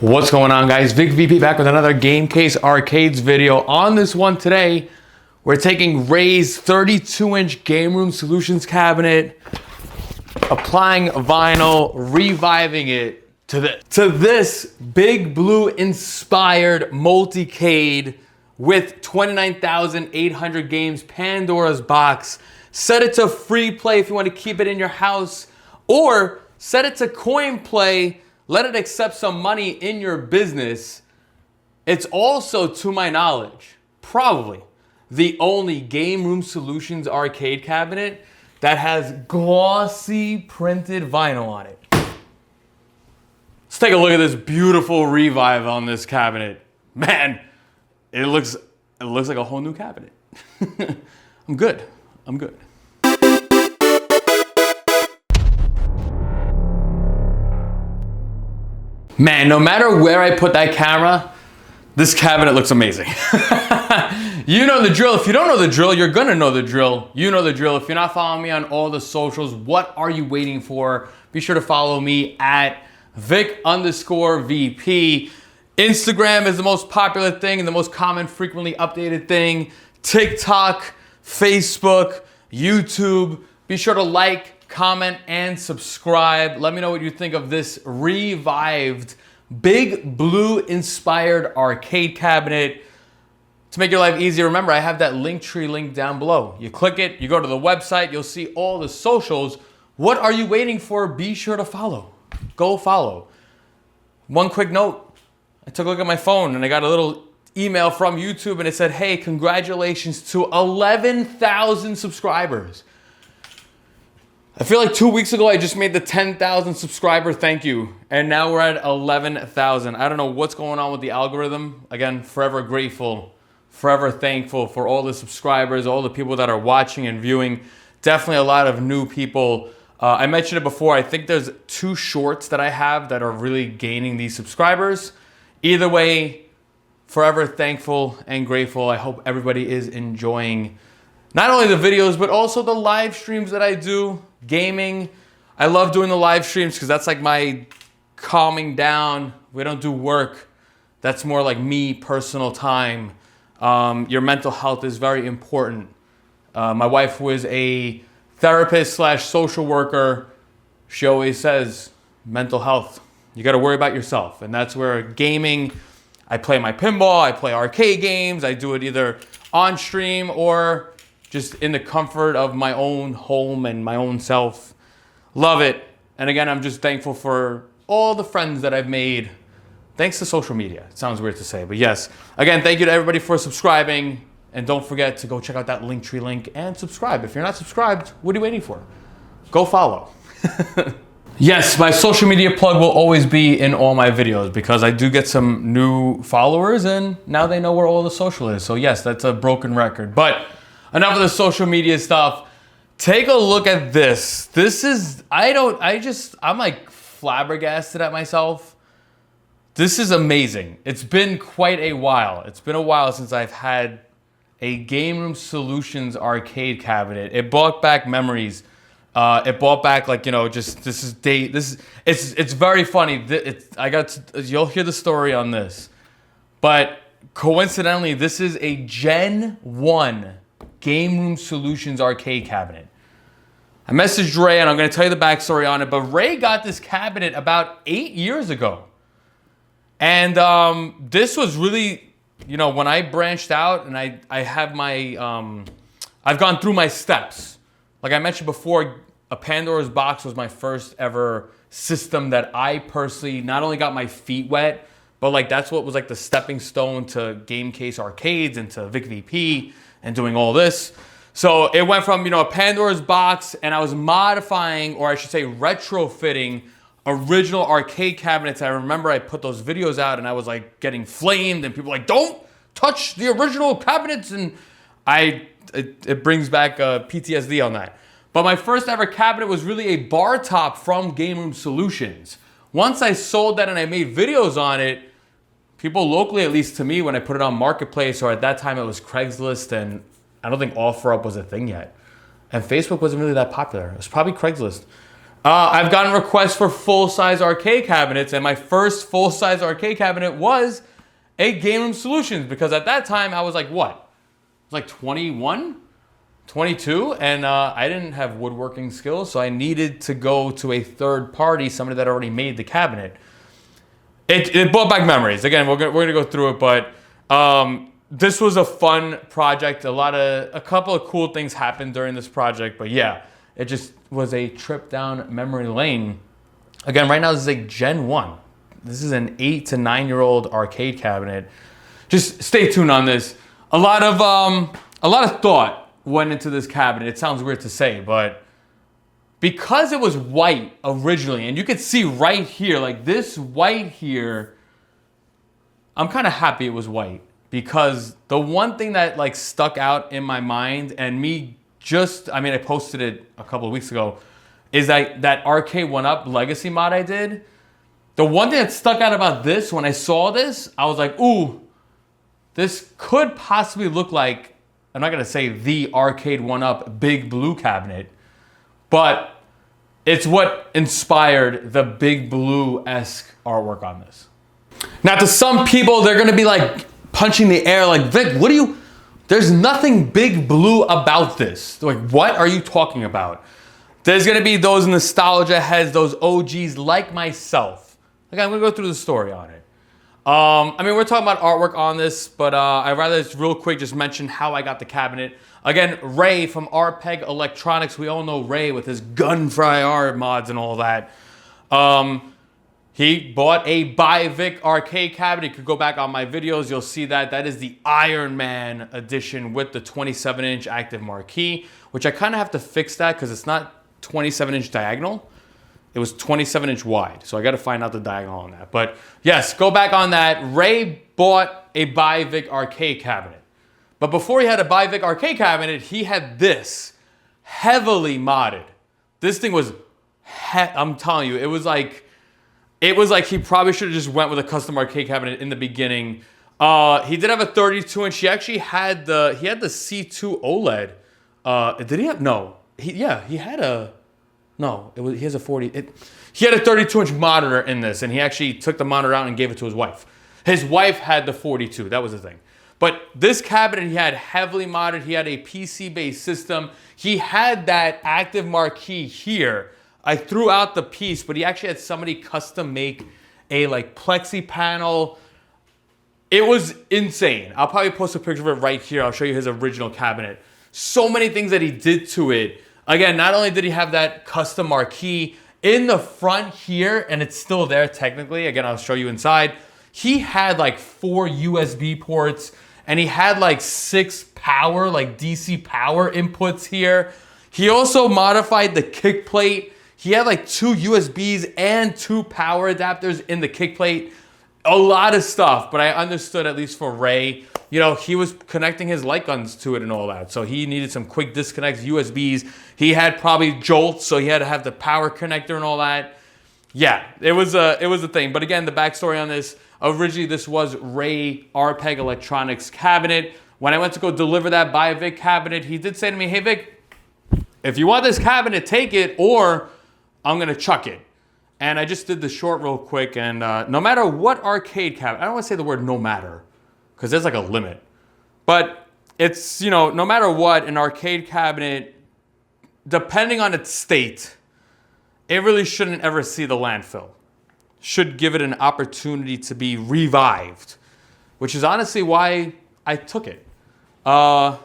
What's going on, guys? Vic VP back with another Gamecase Arcades video. On this one today, we're taking Ray's 32-inch Game Room Solutions cabinet, applying vinyl, reviving it to this Big Blue inspired multicade with 29,800 games, Pandora's box. Set it to free play if you want to keep it in your house, or set it to coin play. Let it accept some money in your business. It's also, to my knowledge, probably the only Game Room Solutions arcade cabinet that has glossy printed vinyl on it. Let's take a look at this beautiful revive on this cabinet. Man, it looks like a whole new cabinet. I'm good. Man, no matter where I put that camera, this cabinet looks amazing. You know the drill. If you don't know the drill, you're gonna know the drill. You know the drill. If you're not following me on all the socials, what are you waiting for? Be sure to follow me at Vic_VP. Instagram is the most popular thing and the most common, frequently updated thing. TikTok, Facebook, YouTube. Be sure to like, comment, and subscribe. Let me know what you think of this revived Big Blue inspired arcade cabinet. To make your life easier, remember I have that Linktree link down below. You click it, you go to the website, you'll see all the socials. What are you waiting for? Be sure to follow. Go follow. One quick note, I took a look at my phone and I got a little email from YouTube and it said, hey, congratulations to 11,000 subscribers. I feel like 2 weeks ago, I just made the 10,000 subscriber thank you. And now we're at 11,000. I don't know what's going on with the algorithm. Again, forever grateful, forever thankful for all the subscribers, all the people that are watching and viewing. Definitely a lot of new people. I mentioned it before. I think there's 2 shorts that I have that are really gaining these subscribers. Either way, forever thankful and grateful. I hope everybody is enjoying not only the videos, but also the live streams that I do. Gaming. I love doing the live streams because that's like my calming down. We don't do work. That's more like me, personal time. Your mental health is very important. My wife was a therapist / social worker. She always says, mental health, you got to worry about yourself. And that's where gaming, I play my pinball, I play arcade games. I do it either on stream or just in the comfort of my own home and my own self. Love it. And again, I'm just thankful for all the friends that I've made thanks to social media. It sounds weird to say, but yes. Again, thank you to everybody for subscribing. And don't forget to go check out that Linktree link and subscribe. If you're not subscribed, what are you waiting for? Go follow. Yes, my social media plug will always be in all my videos because I do get some new followers and now they know where all the social is. So yes, that's a broken record. But enough of the social media stuff. Take a look at this. This is, I'm like flabbergasted at myself. This is amazing. It's been quite a while. It's been a while since I've had a Game Room Solutions arcade cabinet. It brought back memories. It brought back, like, you know, just it's very funny. You'll hear the story on this. But coincidentally, this is a Gen 1 Game Room Solutions arcade cabinet. I messaged Ray and I'm going to tell you the backstory on it, but Ray got this cabinet about 8 years ago. And this was really, you know, when I branched out and I have my, I've gone through my steps. Like I mentioned before, a Pandora's box was my first ever system that I personally not only got my feet wet, but like that's what was like the stepping stone to Gamecase arcades and to Vic VP and doing all this. So it went from, you know, a Pandora's box, and I was modifying, or I should say retrofitting, original arcade cabinets. I remember I put those videos out and I was like getting flamed and people were like, don't touch the original cabinets. And it brings back PTSD on that. But my first ever cabinet was really a bar top from Game Room Solutions. Once I sold that and I made videos on it, people locally, at least to me, when I put it on Marketplace, or at that time it was Craigslist, and I don't think OfferUp was a thing yet. And Facebook wasn't really that popular. It was probably Craigslist. I've gotten requests for full-size arcade cabinets, and my first full-size arcade cabinet was a Game Room Solutions, because at that time I was like, what? I was like 21, 22, and I didn't have woodworking skills, so I needed to go to a third party, somebody that already made the cabinet. It brought back memories. Again, we're gonna go through it, but this was a fun project. A couple of cool things happened during this project, but yeah, it just was a trip down memory lane. Again, right now this is like Gen 1. This is an 8 to 9 year old arcade cabinet. Just stay tuned on this. A lot of thought went into this cabinet. It sounds weird to say, but because it was white originally, and you could see right here, like this white here, I'm kind of happy it was white, because the one thing that like stuck out in my mind, and I posted it a couple of weeks ago, is that Arcade 1-Up Legacy mod I did. The one thing that stuck out about this, when I saw this, I was like, ooh, this could possibly look like, I'm not gonna say the Arcade 1-Up Big Blue cabinet, but it's what inspired the Big Blue-esque artwork on this. Now, to some people, they're gonna be like punching the air like, Vic, there's nothing Big Blue about this. They're like, what are you talking about? There's gonna be those nostalgia heads, those OGs like myself. Okay, I'm gonna go through the story on it. We're talking about artwork on this, but I'd rather just real quick just mention how I got the cabinet. Again, Ray from RPEG Electronics. We all know Ray with his Gunfry art mods and all that. He bought a Vic arcade cabinet. You could go back on my videos. You'll see that. That is the Iron Man edition with the 27-inch active marquee, which I kind of have to fix that because it's not 27-inch diagonal. It was 27-inch wide, so I got to find out the diagonal on that. But yes, go back on that. Ray bought a Vic arcade cabinet. But before he had a Vic arcade cabinet, he had this heavily modded. This thing was, I'm telling you, it was like he probably should have just went with a custom arcade cabinet in the beginning. He did have a 32-inch. He actually had the C2 OLED. Did he have? No. He had a. No, he has a 40. He had a 32-inch monitor in this, and he actually took the monitor out and gave it to his wife. His wife had the 42. That was the thing. But this cabinet, he had heavily modded. He had a PC-based system. He had that active marquee here. I threw out the piece, but he actually had somebody custom make a like plexi panel. It was insane. I'll probably post a picture of it right here. I'll show you his original cabinet. So many things that he did to it. Again, not only did he have that custom marquee in the front here, and it's still there technically. Again, I'll show you inside. He had like 4 USB ports, and he had like 6 power, like DC power inputs here. He also modified the kick plate. He had like 2 USBs and 2 power adapters in the kick plate. A lot of stuff, but I understood, at least for Ray, he was connecting his light guns to it and all that. So he needed some quick disconnects, USBs. He had probably jolts, so he had to have the power connector and all that. Yeah, it was a thing. But again, the backstory on this, originally this was Ray RPEG Electronics cabinet. When I went to go deliver that Vic cabinet, he did say to me, hey Vic, if you want this cabinet, take it, or I'm gonna chuck it. And I just did the short real quick, and no matter what arcade cabinet, I don't want to say the word no matter, because there's like a limit. But it's, no matter what, an arcade cabinet, depending on its state, it really shouldn't ever see the landfill. Should give it an opportunity to be revived, which is honestly why I took it. I've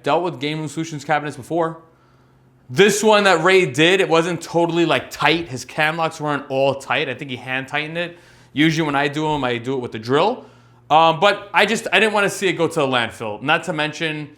dealt with Game Room Solutions cabinets before. This one that Ray did, it wasn't totally like tight. His cam locks weren't all tight. I think he hand tightened it. Usually when I do them, I do it with the drill. But I didn't want to see it go to the landfill. Not to mention,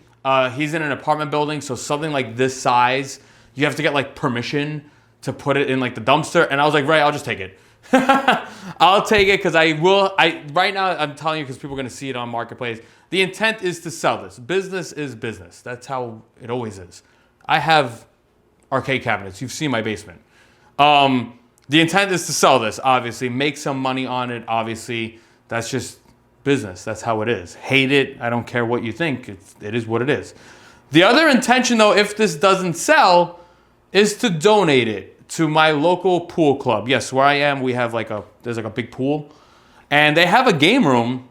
he's in an apartment building, so something like this size, you have to get like permission to put it in like the dumpster. And I was like, Ray, I'll just take it. I'll take it because right now I'm telling you because people are going to see it on Marketplace. The intent is to sell this. Business is business. That's how it always is. I have arcade cabinets. You've seen my basement. The intent is to sell this, obviously, make some money on it, obviously. That's just business. That's how it is. Hate it. I don't care what you think. It is what it is. The other intention, though, if this doesn't sell, is to donate it to my local pool club. Yes, where I am, we have there's like a big pool, and they have a game room.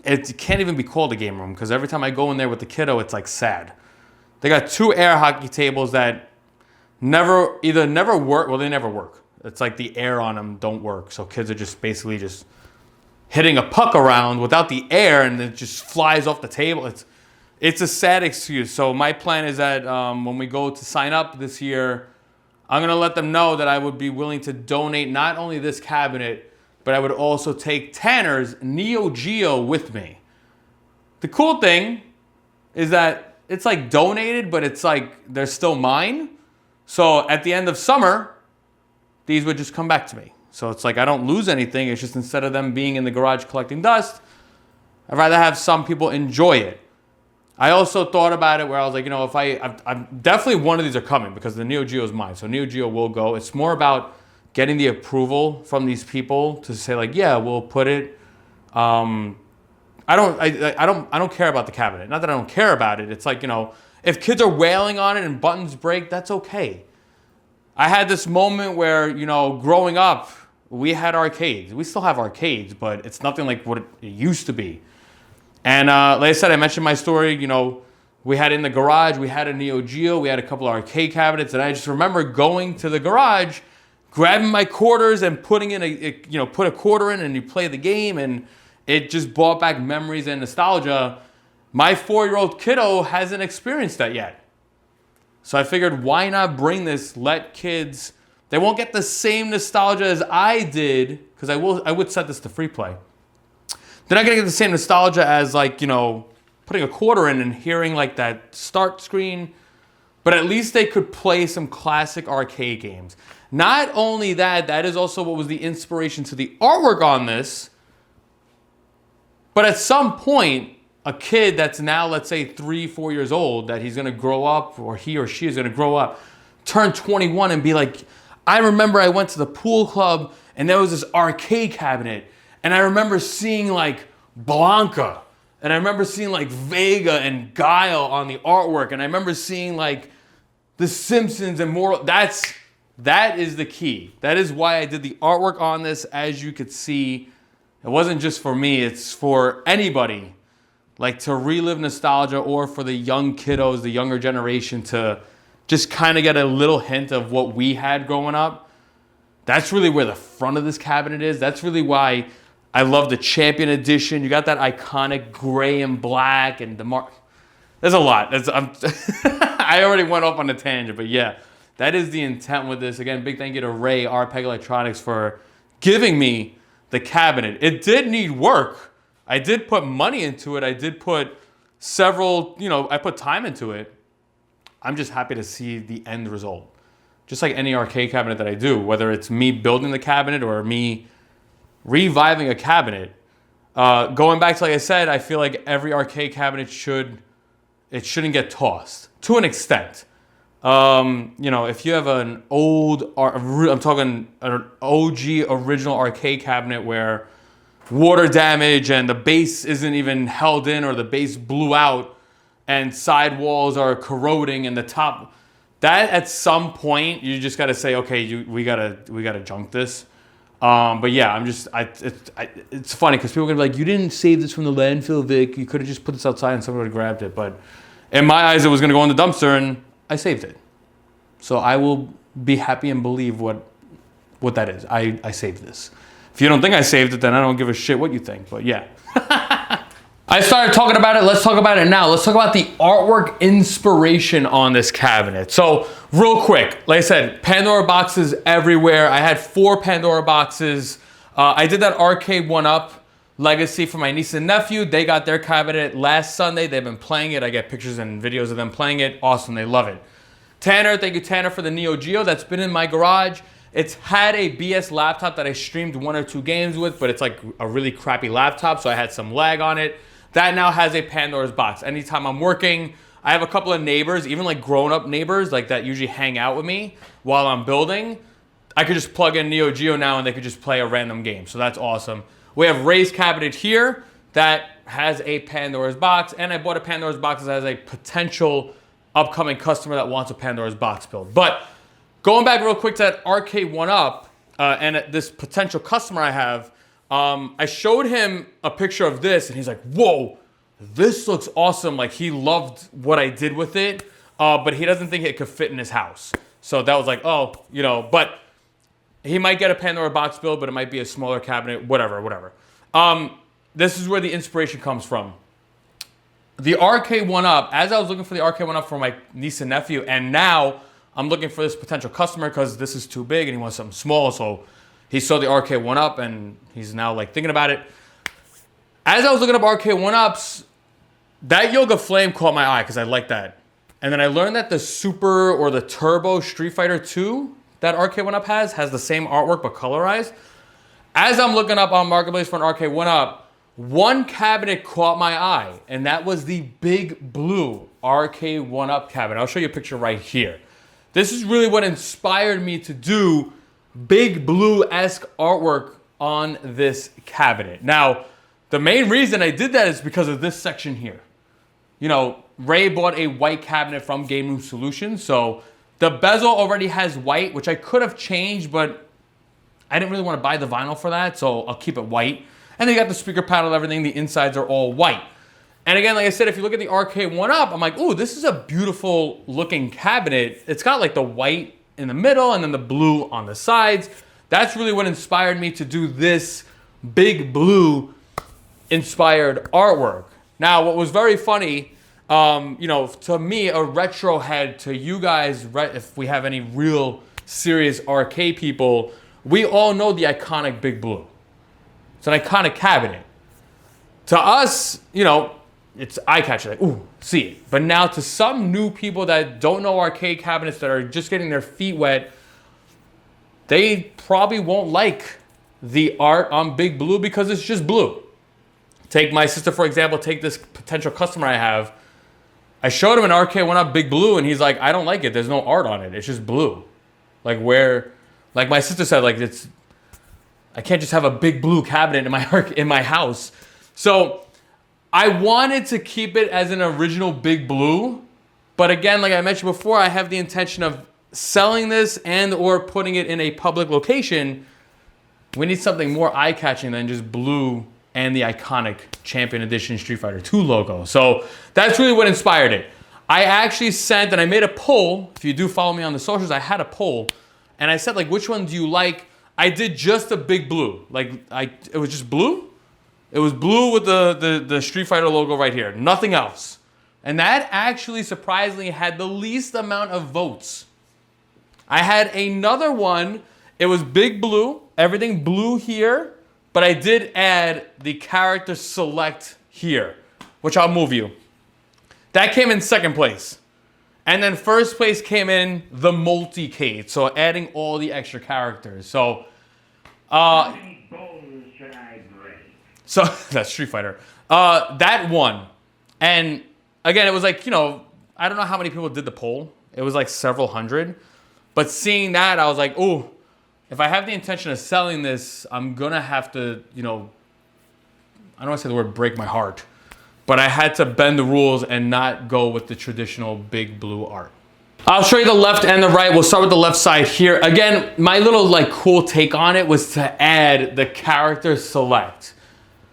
It can't even be called a game room because every time I go in there with the kiddo, it's like sad. They got 2 air hockey tables that never work. Well, they never work. It's like the air on them don't work. So kids are just basically just hitting a puck around without the air, and it just flies off the table. It's a sad excuse. So my plan is that when we go to sign up this year, I'm going to let them know that I would be willing to donate not only this cabinet, but I would also take Tanner's Neo Geo with me. The cool thing is that it's like donated, but it's like they're still mine. So at the end of summer, these would just come back to me. So it's like I don't lose anything. It's just instead of them being in the garage collecting dust, I'd rather have some people enjoy it. I also thought about it where I was like, if I'm definitely one of these are coming because the Neo Geo is mine. So Neo Geo will go. It's more about getting the approval from these people to say like, yeah, we'll put it. I don't care about the cabinet. Not that I don't care about it. It's like, if kids are wailing on it and buttons break, that's okay. I had this moment where, growing up, we had arcades. We still have arcades, but it's nothing like what it used to be. And like I said, I mentioned my story, we had in the garage, we had a Neo Geo, we had a couple of arcade cabinets, and I just remember going to the garage, grabbing my quarters and putting in put a quarter in and you play the game, and it just brought back memories and nostalgia. My 4-year-old kiddo hasn't experienced that yet. So I figured, why not bring this, let kids, they won't get the same nostalgia as I did, because I would set this to free play. They're not gonna get the same nostalgia as putting a quarter in and hearing like that start screen, but at least they could play some classic arcade games. Not only that, that is also what was the inspiration to the artwork on this, but at some point, a kid that's now, let's say 3-4 years old, that he's gonna grow up, or he or she is gonna grow up, turn 21 and be like, I remember I went to the pool club and there was this arcade cabinet, and I remember seeing like Blanca, and I remember seeing like Vega and Guile on the artwork, and I remember seeing like The Simpsons and more. That is the key. That is why I did the artwork on this. As you could see, it wasn't just for me, it's for anybody, like to relive nostalgia, or for the young kiddos, the younger generation, to just kind of get a little hint of what we had growing up. That's really where the front of this cabinet is. That's really why I love the Champion Edition. You got that iconic gray and black, and there's a lot. I already went off on a tangent, but yeah, that is the intent with this. Again, big thank you to Ray, RPEG Electronics, for giving me the cabinet. It did need work. I did put money into it. I did put I put time into it. I'm just happy to see the end result. Just like any arcade cabinet that I do, whether it's me building the cabinet or me reviving a cabinet. Going back to, like I said, I feel like every arcade cabinet shouldn't get tossed to an extent. If you have an I'm talking an OG original arcade cabinet where water damage and the base isn't even held in, or the base blew out and side walls are corroding and the top, that at some point you just got to say, okay, we gotta junk this. But yeah, it's funny because people are gonna be like, you didn't save this from the landfill, Vic. You could have just put this outside and someone would have grabbed it. But in my eyes, it was gonna go in the dumpster, and I saved it. So I will be happy and believe what that is. I saved this. If you don't think I saved it, then I don't give a shit what you think. But yeah. I started talking about it. Let's talk about it now. Let's talk about the artwork inspiration on this cabinet. So real quick, like I said, Pandora boxes everywhere. I had 4 Pandora boxes. I did that arcade 1-up legacy for my niece and nephew. They got their cabinet last Sunday. They've been playing it. I get pictures and videos of them playing it. Awesome. They love it. Tanner, thank you, Tanner, for the Neo Geo. That's been in my garage. It's had a BS laptop that I streamed 1 or 2 games with, but it's like a really crappy laptop, so I had some lag on it. That now has a Pandora's box. Anytime I'm working, I have a couple of neighbors, even like grown-up neighbors, like that usually hang out with me while I'm building. I could just plug in Neo Geo now and they could just play a random game, so that's awesome. We have Ray's cabinet here that has a Pandora's box, and I bought a Pandora's box as a potential upcoming customer that wants a Pandora's box build. But Going back real quick to that Arcade 1-Up and this potential customer I have, I showed him a picture of this and he's like, whoa, this looks awesome. Like he loved what I did with it, but he doesn't think it could fit in his house. So that was like, oh, you know, but he might get a Pandora box build, but it might be a smaller cabinet, whatever. This is where the inspiration comes from. The Arcade 1-Up, as I was looking for the Arcade 1-Up for my niece and nephew, and now I'm looking for this potential customer because this is too big and he wants something small. So he saw the Arcade 1-Up and he's now like thinking about it. As I was looking up Arcade 1-Ups, that Yoga Flame caught my eye because I like that. And then I learned that the Super or the Turbo Street Fighter 2 that Arcade 1-Up has the same artwork but colorized. As I'm looking up on Marketplace for an Arcade 1-Up, one cabinet caught my eye, and that was the Big Blue Arcade 1-Up cabinet. I'll show you a picture right here. This is really what inspired me to do Big Blue-esque artwork on this cabinet. Now, the main reason I did that is because of this section here. You know, Ray bought a white cabinet from Game Room Solutions, so the bezel already has white, which I could have changed, but I didn't really want to buy the vinyl for that, so I'll keep it white. And they got the speaker panel and everything. The insides are all white. And again, like I said, if you look at the Arcade 1-Up, I'm like, ooh, this is a beautiful looking cabinet. It's got like the white in the middle and then the blue on the sides. That's really what inspired me to do this Big Blue inspired artwork. Now, what was very funny, you know, to me, a retro head, to you guys, if we have any real serious arcade people, we all know the iconic Big Blue. It's an iconic cabinet. To us, you know, it's eye-catching, like, ooh, see it. But now to some new people that don't know arcade cabinets, that are just getting their feet wet, they probably won't like the art on Big Blue because it's just blue. Take my sister, for example, take this potential customer I have. I showed him an Arcade 1-Up Big Blue, and he's like, I don't like it. There's no art on it. It's just blue. Like like my sister said, like I can't just have a Big Blue cabinet in my house. So I wanted to keep it as an original Big Blue. But again, like I mentioned before, I have the intention of selling this and or putting it in a public location. We need something more eye-catching than just blue and the iconic Champion Edition Street Fighter 2 logo. So that's really what inspired it. I actually sent, and I made a poll. If you do follow me on the socials, I had a poll. And I said, like, which one do you like? I did just a Big Blue. It was just blue. It was blue with the Street Fighter logo right here. Nothing else. And that actually surprisingly had the least amount of votes. I had another one. It was Big Blue. Everything blue here. But I did add the character select here, which I'll move you. That came in second place. And then first place came in the multicade, so adding all the extra characters. So, how many bones should I break? So that's Street Fighter. That won, and again, it was like, you know, I don't know how many people did the poll. It was like several hundred, but seeing that, I was like, oh, if I have the intention of selling this, I'm gonna have to, you know, I don't want to say the word break my heart. But I had to bend the rules and not go with the traditional Big Blue art. I'll show you the left and the right. We'll start with the left side here. Again, my little like cool take on it was to add the character select.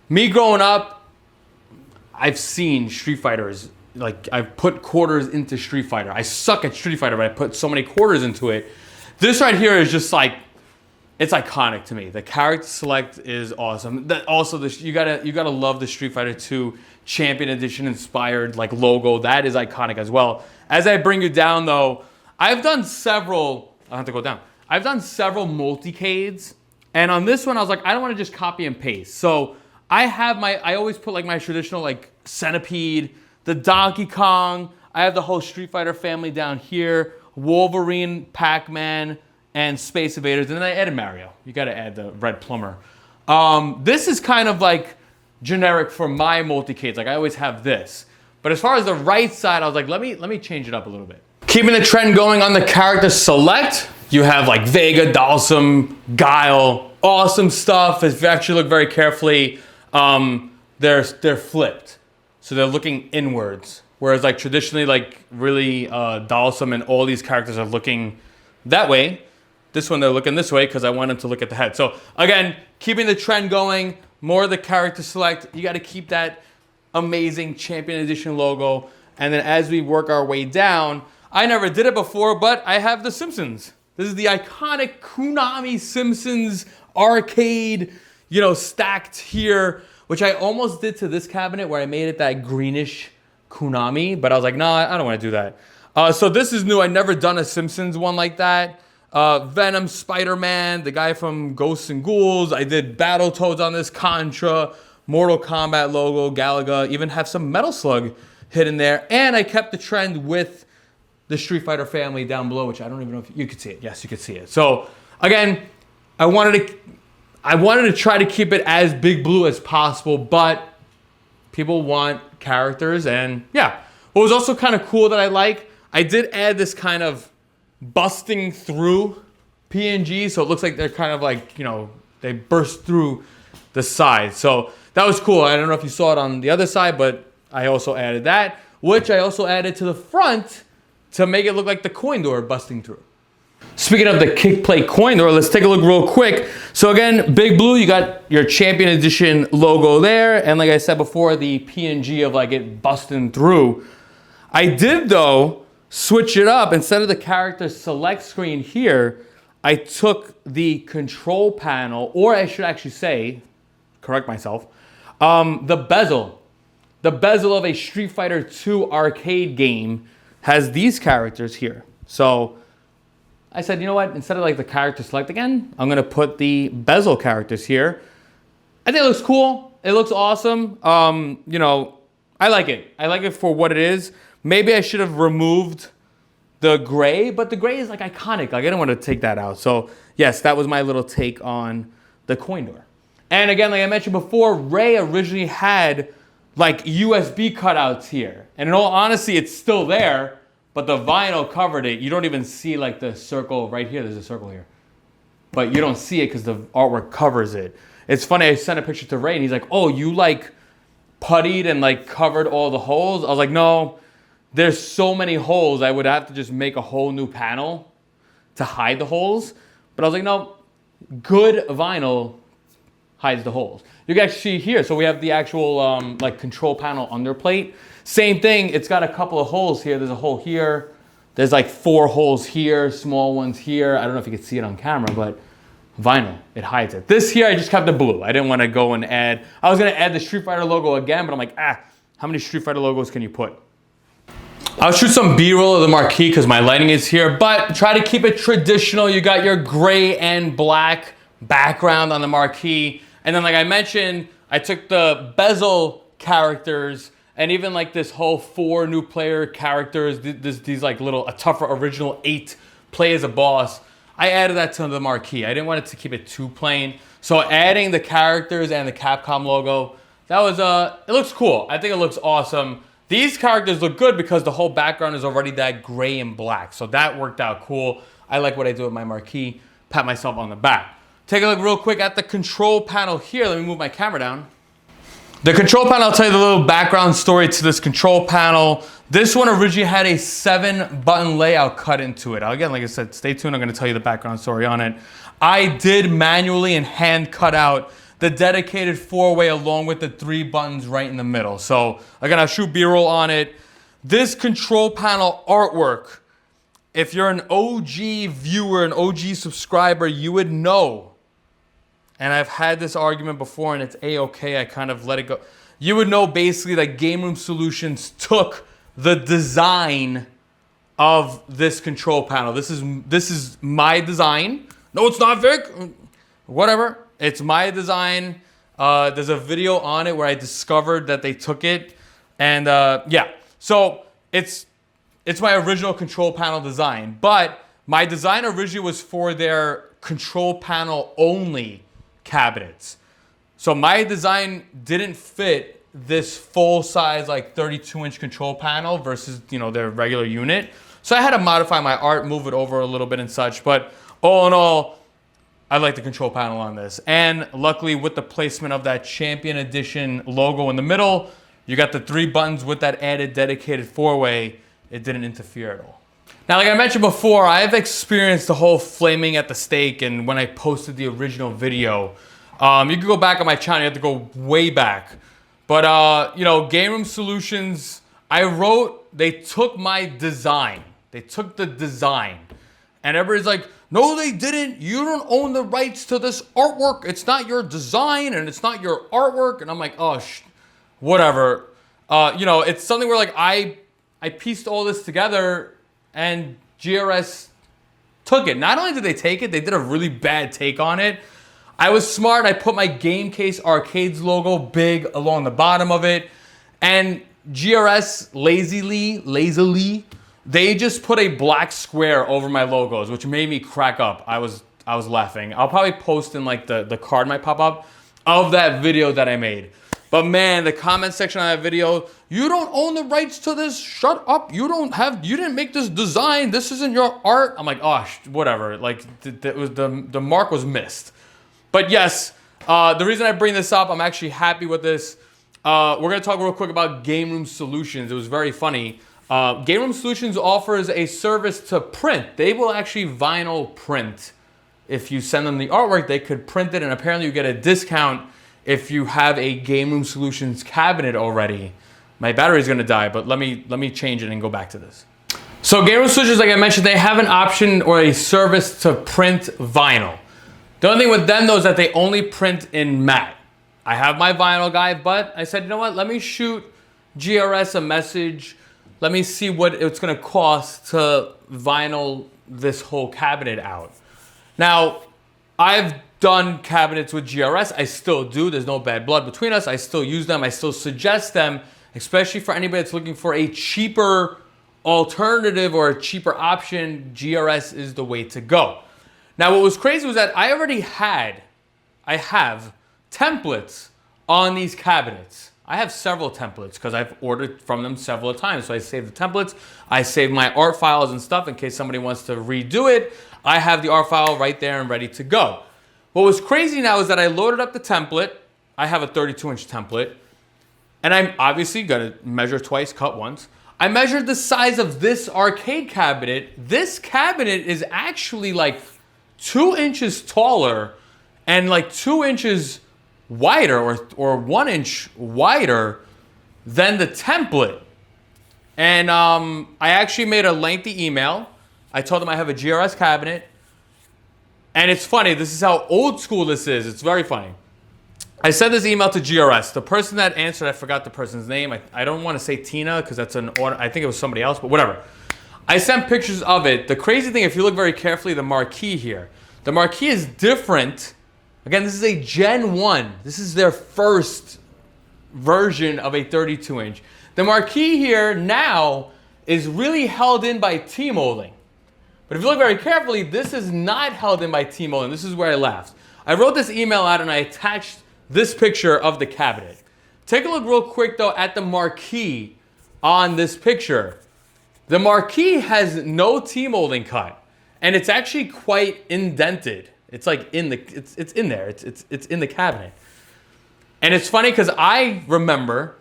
Me growing up, I've seen Street Fighters. Like, I've put quarters into Street Fighter. I suck at Street Fighter, but I put so many quarters into it. This right here is just like, it's iconic to me. The character select is awesome. That also, you gotta love the Street Fighter 2 Champion Edition inspired like logo. That is iconic as well. As I bring you down though, I've done several. I have to go down. I've done several multicades, and on this one I was like, I don't want to just copy and paste. So I always put like my traditional like Centipede, the Donkey Kong. I have the whole Street Fighter family down here. Wolverine, Pac-Man, and Space Invaders, and then I added Mario. You got to add the Red Plumber. This is kind of like generic for my multicades. Like I always have this. But as far as the right side, I was like, let me change it up a little bit. Keeping the trend going on the character select, you have like Vega, Dalsum, Guile, awesome stuff. If you actually look very carefully, they're flipped. So they're looking inwards. Whereas like traditionally, like really Dalsum and all these characters are looking that way. This one, they're looking this way because I want them to look at the head. So again, keeping the trend going, more of the character select. You got to keep that amazing Champion Edition logo. And then as we work our way down, I never did it before, but I have the Simpsons. This is the iconic Konami Simpsons arcade, you know, stacked here, which I almost did to this cabinet where I made it that greenish Konami, but I was like, no, I don't want to do that. So this is new. I've never done a Simpsons one like that. Venom, Spider-Man, the guy from Ghosts and Ghouls. I did Battletoads on this, Contra, Mortal Kombat logo, Galaga, even have some Metal Slug hidden there. And I kept the trend with the Street Fighter family down below, which I don't even know if you could see it. Yes, you could see it. So again, I wanted to try to keep it as big blue as possible, but people want characters, and yeah. What was also kind of cool that I did add this kind of busting through PNG, so it looks like they're kind of like, you know, they burst through the side. So that was cool. I don't know if you saw it on the other side, but I also added that, which I also added to the front to make it look like the coin door busting through. Speaking of the kick play coin door, let's take a look real quick. So again, big blue, you got your Champion Edition logo there, and like I said before, the PNG of like it busting through. I did though switch it up. Instead of the character select screen here, I took the control panel, or I should actually say, correct myself, the bezel. The bezel of a Street Fighter 2 arcade game has these characters here. So I said, you know what? Instead of like the character select again, I'm gonna put the bezel characters here. I think it looks cool. It looks awesome. You know, I like it. I like it for what it is. Maybe I should have removed the gray, but the gray is like iconic. Like I didn't want to take that out. So yes, that was my little take on the coin door. And again, like I mentioned before, Ray originally had like USB cutouts here. And in all honesty, it's still there, but the vinyl covered it. You don't even see like the circle right here. There's a circle here. But you don't see it because the artwork covers it. It's funny, I sent a picture to Ray and he's like, oh, you like puttied and like covered all the holes? I was like, no, there's so many holes. I would have to just make a whole new panel to hide the holes. But I was like, no, good vinyl hides the holes. You can actually see here, so we have the actual like control panel underplate. Same thing, it's got a couple of holes here. There's a hole here. There's like 4 holes here, small ones here. I don't know if you can see it on camera, but vinyl, it hides it. This here, I just kept the blue. I didn't want to go and add, I was gonna add the Street Fighter logo again, but I'm like, how many Street Fighter logos can you put? I'll shoot some B-roll of the marquee because my lighting is here, but try to keep it traditional. You got your gray and black background on the marquee. And then like I mentioned, I took the bezel characters and even like this whole 4 new player characters, these like little, a tougher original 8 play as a boss. I added that to the marquee. I didn't want it to keep it too plain. So adding the characters and the Capcom logo, that was, it looks cool. I think it looks awesome. These characters look good because the whole background is already that gray and black. So that worked out cool. I like what I do with my marquee. Pat myself on the back. Take a look real quick at the control panel here. Let me move my camera down. The control panel, I'll tell you the little background story to this control panel. This one originally had a 7-button layout cut into it. Again, like I said, stay tuned. I'm gonna tell you the background story on it. I did manually and hand cut out the dedicated 4-way along with the 3 buttons right in the middle. So again, I'll shoot B-roll on it. This control panel artwork, if you're an OG viewer, an OG subscriber, you would know. And I've had this argument before and it's A-okay, I kind of let it go. You would know basically that Game Room Solutions took the design of this control panel. This is my design. No, it's not, Vic. Whatever. It's my design. There's a video on it where I discovered that they took it. And yeah, so it's my original control panel design. But my design originally was for their control panel only cabinets. So my design didn't fit this full size like 32-inch control panel versus, you know, their regular unit. So I had to modify my art, move it over a little bit and such. But all in all, I like the control panel on this. And luckily with the placement of that Champion Edition logo in the middle, you got the 3 buttons with that added dedicated 4-way. It didn't interfere at all. Now, like I mentioned before, I've experienced the whole flaming at the stake, and when I posted the original video, you can go back on my channel, you have to go way back. But, you know, Game Room Solutions, they took my design. They took the design. And everybody's like, no, they didn't. You don't own the rights to this artwork. It's not your design and it's not your artwork. And I'm like, oh, whatever. You know, it's something where like I pieced all this together and GRS took it. Not only did they take it, they did a really bad take on it. I was smart. I put my Gamecase Arcades logo big along the bottom of it. And GRS lazily, they just put a black square over my logos, which made me crack up. I was laughing. I'll probably post in like the card might pop up of that video that I made. But man, the comment section on that video, you don't own the rights to this. Shut up. You didn't make this design. This isn't your art. I'm like, oh, whatever. Like the mark was missed. But yes, the reason I bring this up, I'm actually happy with this. We're going to talk real quick about Game Room Solutions. It was very funny. Game Room Solutions offers a service to print. They will actually vinyl print. If you send them the artwork, they could print it, and apparently you get a discount if you have a Game Room Solutions cabinet already. My battery's gonna die, but let me change it and go back to this. So Game Room Solutions, like I mentioned, they have an option or a service to print vinyl. The only thing with them though is that they only print in matte. I have my vinyl guy, but I said, you know what, let me shoot GRS a message. Let me see what it's gonna cost to vinyl this whole cabinet out. Now, I've done cabinets with GRS. I still do. There's no bad blood between us. I still use them. I still suggest them, especially for anybody that's looking for a cheaper alternative or a cheaper option. GRS is the way to go. Now, what was crazy was that I have templates on these cabinets. I have several templates because I've ordered from them several times. So I save the templates. I save my art files and stuff in case somebody wants to redo it. I have the art file right there and ready to go. What was crazy now is that I loaded up the template. I have a 32-inch template. And I'm obviously going to measure twice, cut once. I measured the size of this arcade cabinet. This cabinet is actually like 2 inches taller and like 2 inches wider or 1 inch wider than the template. And I actually made a lengthy email. I told them I have a GRS cabinet. And it's funny, this is how old school this is. It's very funny. I sent this email to GRS. The person that answered, I forgot the person's name. I don't want to say Tina because that's I think it was somebody else, but whatever. I sent pictures of it. The crazy thing, if you look very carefully, the marquee here. The marquee is different. Again, this is a Gen 1. This is their first version of a 32-inch. The marquee here now is really held in by T-molding. But if you look very carefully, this is not held in by T-molding. This is where I laughed. I wrote this email out and I attached this picture of the cabinet. Take a look real quick though at the marquee on this picture. The marquee has no T-molding cut and it's actually quite indented. It's like it's in there. It's in the cabinet. And it's funny because I remember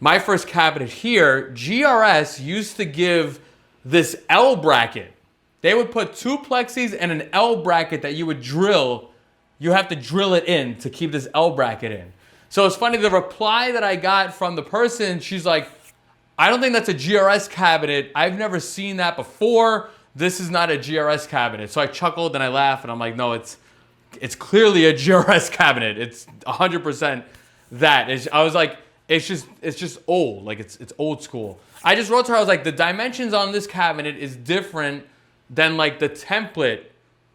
my first cabinet here, GRS used to give this L bracket. They would put 2 plexis and an L bracket that you would drill. You have to drill it in to keep this L bracket in. So it's funny, the reply that I got from the person, she's like, I don't think that's a GRS cabinet. I've never seen that before. This is not a GRS cabinet. So I chuckled and I laughed and I'm like, no, it's clearly a GRS cabinet. It's 100% that. I was like, it's just old. Like it's old school. I just wrote to her, I was like, the dimensions on this cabinet is different than like the template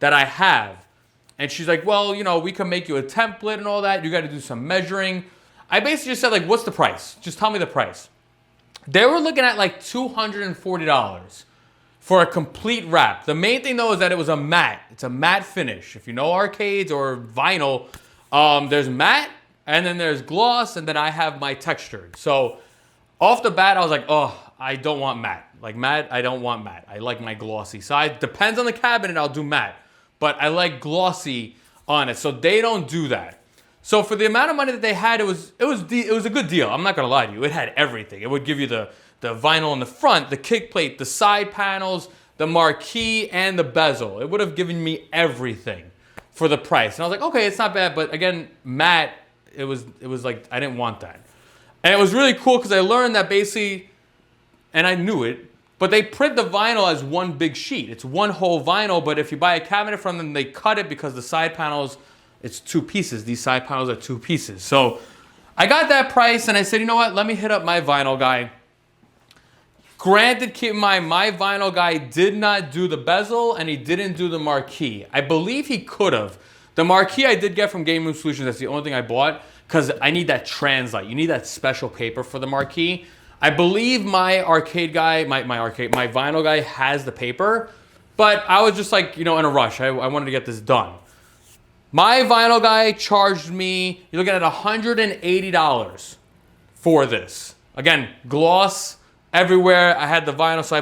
that I have. And she's like, well, you know, we can make you a template and all that. You got to do some measuring. I basically just said like, what's the price? Just tell me the price. They were looking at like $240 for a complete wrap. The main thing though is that it was a matte. It's a matte finish. If you know arcades or vinyl, there's matte and then there's gloss and then I have my textured. So off the bat, I was like, oh, I don't want matte. Like matte, I don't want matte. I like my glossy side. Depends on the cabinet, I'll do matte. But I like glossy on it. So they don't do that. So for the amount of money that they had, it was a good deal. I'm not gonna lie to you. It had everything. It would give you the vinyl in the front, the kick plate, the side panels, the marquee, and the bezel. It would have given me everything for the price. And I was like, okay, it's not bad. But again, matte, it was like, I didn't want that. And it was really cool because I learned that basically, and I knew it, but they print the vinyl as one big sheet. It's one whole vinyl, but if you buy a cabinet from them, they cut it because the side panels, it's 2 pieces. These side panels are 2 pieces. So I got that price and I said, you know what? Let me hit up my vinyl guy. Granted, keep in mind, my vinyl guy did not do the bezel and he didn't do the marquee. I believe he could have. The marquee I did get from Game Room Solutions. That's the only thing I bought because I need that translite. You need that special paper for the marquee. I believe my arcade guy, my vinyl guy has the paper, but I was just like, you know, in a rush. I wanted to get this done. My vinyl guy charged me, you're looking at $180 for this. Again, gloss everywhere. I had the vinyl, so I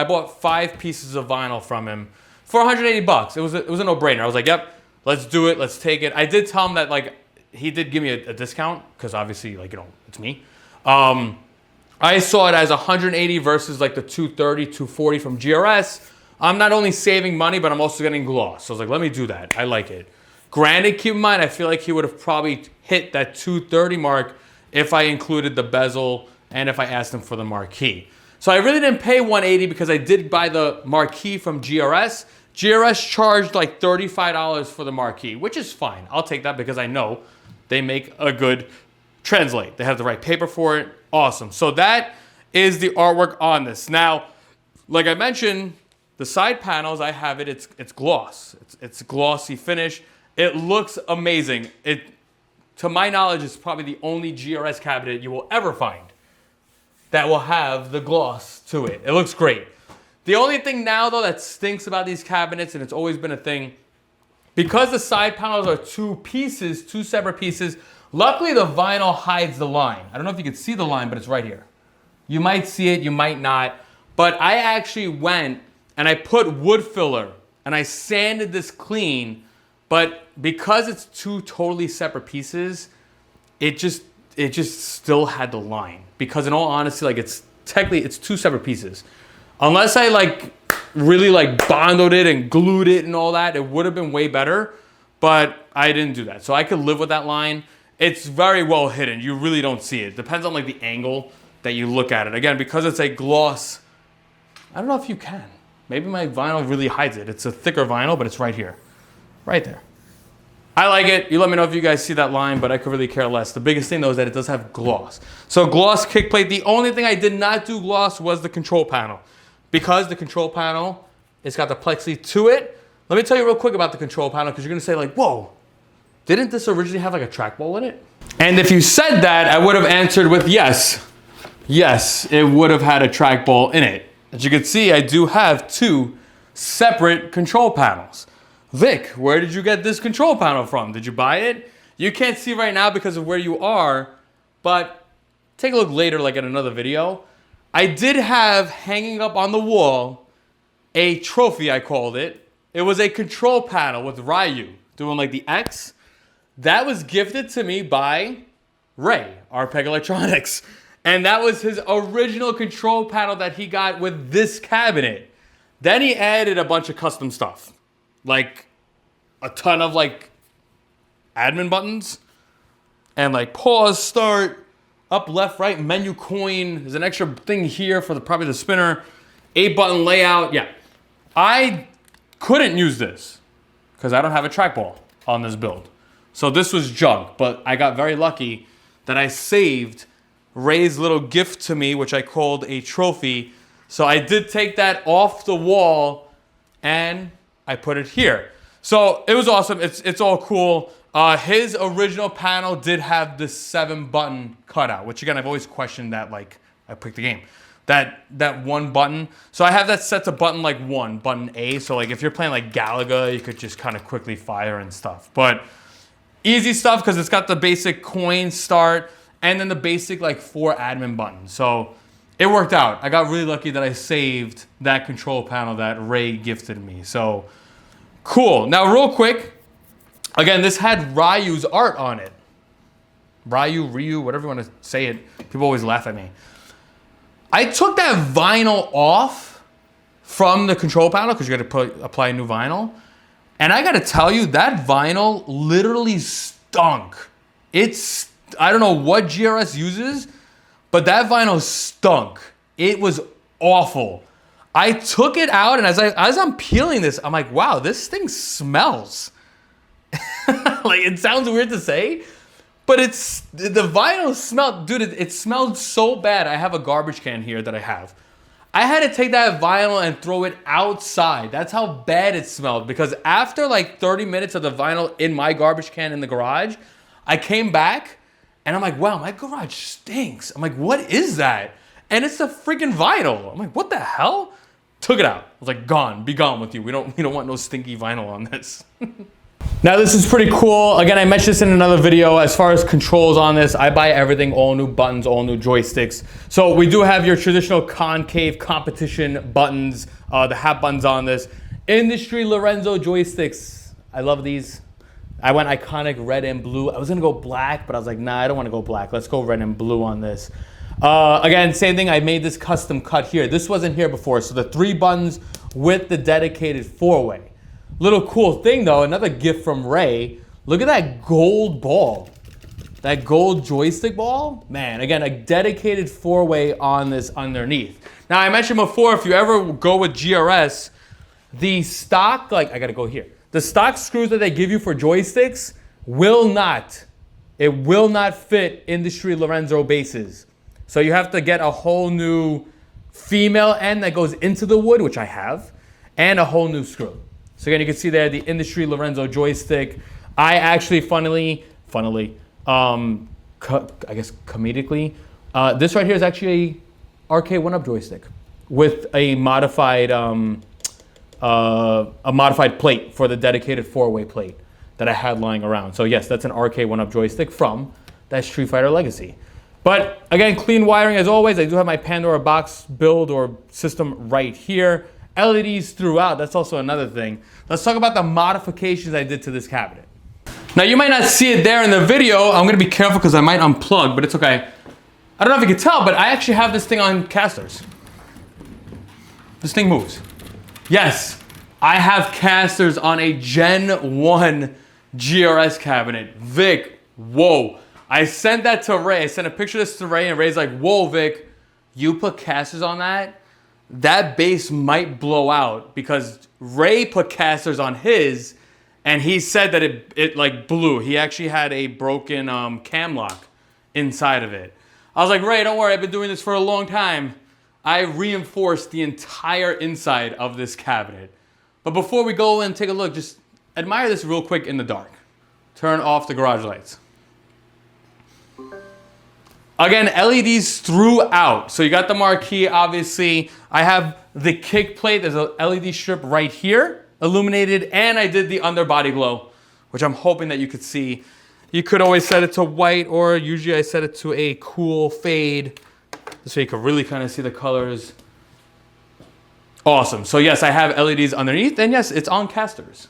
bought 5 pieces of vinyl from him for 180 bucks. It was a no-brainer. I was like, yep, let's do it. Let's take it. I did tell him that, like, he did give me a discount because obviously, like, you know, it's me. I saw it as 180 versus like the 230, 240 from GRS. I'm not only saving money, but I'm also getting gloss. So I was like, let me do that. I like it. Granted, keep in mind, I feel like he would have probably hit that 230 mark if I included the bezel and if I asked him for the marquee. So I really didn't pay 180 because I did buy the marquee from GRS. GRS charged like $35 for the marquee, which is fine. I'll take that because I know they make a good translate. They have the right paper for it. Awesome. So that is the artwork on this. Now, like I mentioned, the side panels, I have it. It's gloss. It's glossy finish. It looks amazing. To my knowledge, it's probably the only GRS cabinet you will ever find that will have the gloss to it. It looks great. The only thing now, though, that stinks about these cabinets, and it's always been a thing, because the side panels are 2 pieces, 2 separate pieces, luckily the vinyl hides the line. I don't know if you can see the line, but it's right here. You might see it, you might not. But I actually went and I put wood filler and I sanded this clean, but because it's 2 totally separate pieces, it just still had the line. Because in all honesty, like it's 2 separate pieces. Unless I like really like bonded it and glued it and all that, it would have been way better, but I didn't do that. So I could live with that line. It's very well hidden. You really don't see it. Depends on like the angle that you look at it. Again, because it's a gloss, I don't know if you can. Maybe my vinyl really hides it. It's a thicker vinyl, but it's right here. Right there. I like it. You let me know if you guys see that line, but I could really care less. The biggest thing though is that it does have gloss. So gloss kick plate. The only thing I did not do gloss was the control panel. Because the control panel, it's got the plexi to it. Let me tell you real quick about the control panel because you're going to say like, whoa, didn't this originally have like a trackball in it? And if you said that, I would have answered with yes. Yes, it would have had a trackball in it. As you can see, I do have 2 separate control panels. Vic, where did you get this control panel from? Did you buy it? You can't see right now because of where you are, but take a look later, like in another video. I did have hanging up on the wall a trophy, I called it. It was a control panel with Ryu doing like the X. That was gifted to me by Ray, Arpeg Electronics. And that was his original control panel that he got with this cabinet. Then he added a bunch of custom stuff. Like a ton of like admin buttons and like pause, start, up, left, right, menu coin. There's an extra thing here for probably the spinner. 8-button layout. Yeah. I couldn't use this because I don't have a trackball on this build. So this was junk, but I got very lucky that I saved Ray's little gift to me, which I called a trophy. So I did take that off the wall and I put it here. So it was awesome. It's all cool. His original panel did have this 7-button cutout, which again, I've always questioned that, like, I picked the game. That 1 button. So I have that set to button like 1, button A. So like if you're playing like Galaga, you could just kind of quickly fire and stuff. But easy stuff because it's got the basic coin start and then the basic like 4 admin buttons. So it worked out. I got really lucky that I saved that control panel that Ray gifted me. So cool. Now real quick, again, this had Ryu's art on it. Ryu, whatever you want to say it. People always laugh at me. I took that vinyl off from the control panel because you got to apply new vinyl. And I got to tell you, that vinyl literally stunk. I don't know what GRS uses, but that vinyl stunk. It was awful. I took it out, and as I'm peeling this, I'm like, wow, this thing smells. Like, it sounds weird to say, but the vinyl smelled, dude, it smelled so bad. I have a garbage can here that I have. I had to take that vinyl and throw it outside. That's how bad it smelled, because after like 30 minutes of the vinyl in my garbage can in the garage, I came back and I'm like, wow, my garage stinks. I'm like, what is that? And it's the freaking vinyl. I'm like, what the hell? Took it out. I was like, gone, be gone with you. We don't want no stinky vinyl on this. Now this is pretty cool. Again, I mentioned this in another video. As far as controls on this, I buy everything, all new buttons, all new joysticks. So we do have your traditional concave competition buttons, the hat buttons on this. Industry Lorenzo joysticks. I love these. I went iconic red and blue. I was gonna go black, but I was like, nah, I don't wanna go black. Let's go red and blue on this. Again, same thing, I made this custom cut here. This wasn't here before, so the 3 buttons with the dedicated 4-way. Little cool thing though, another gift from Ray. Look at that gold ball. That gold joystick ball. Man, again, a dedicated 4-way on this underneath. Now, I mentioned before, if you ever go with GRS, the stock, like, I gotta go here. The stock screws that they give you for joysticks will not fit industry Lorenzo bases. So you have to get a whole new female end that goes into the wood, which I have, and a whole new screw. So again, you can see there the industry Lorenzo joystick. I actually, funnily, I guess comedically, this right here is actually a RK 1-Up joystick with a modified plate for the dedicated 4-way plate that I had lying around. So yes, that's an RK 1-Up joystick from that Street Fighter Legacy. But again, clean wiring as always. I do have my Pandora box build or system right here. LEDs throughout, that's also another thing. Let's talk about the modifications I did to this cabinet. Now you might not see it there in the video. I'm gonna be careful because I might unplug, but it's okay. I don't know if you can tell, but I actually have this thing on casters. This thing moves. Yes, I have casters on a Gen 1 GRS cabinet. Vic, whoa. I sent that to Ray. I sent a picture of this to Ray, and Ray's like, whoa, Vic, you put casters on that? That base might blow out, because Ray put casters on his, and he said that it like blew. He actually had a broken cam lock inside of it. I was like, Ray, don't worry, I've been doing this for a long time. I reinforced the entire inside of this cabinet. But before we go and take a look, just admire this real quick in the dark. Turn off the garage lights. Again, LEDs throughout. So you got the marquee, obviously. I have the kick plate. There's a LED strip right here, illuminated, and I did the underbody glow, which I'm hoping that you could see. You could always set it to white, or usually I set it to a cool fade, so you can really kind of see the colors. Awesome. So yes, I have LEDs underneath, and yes, it's on casters.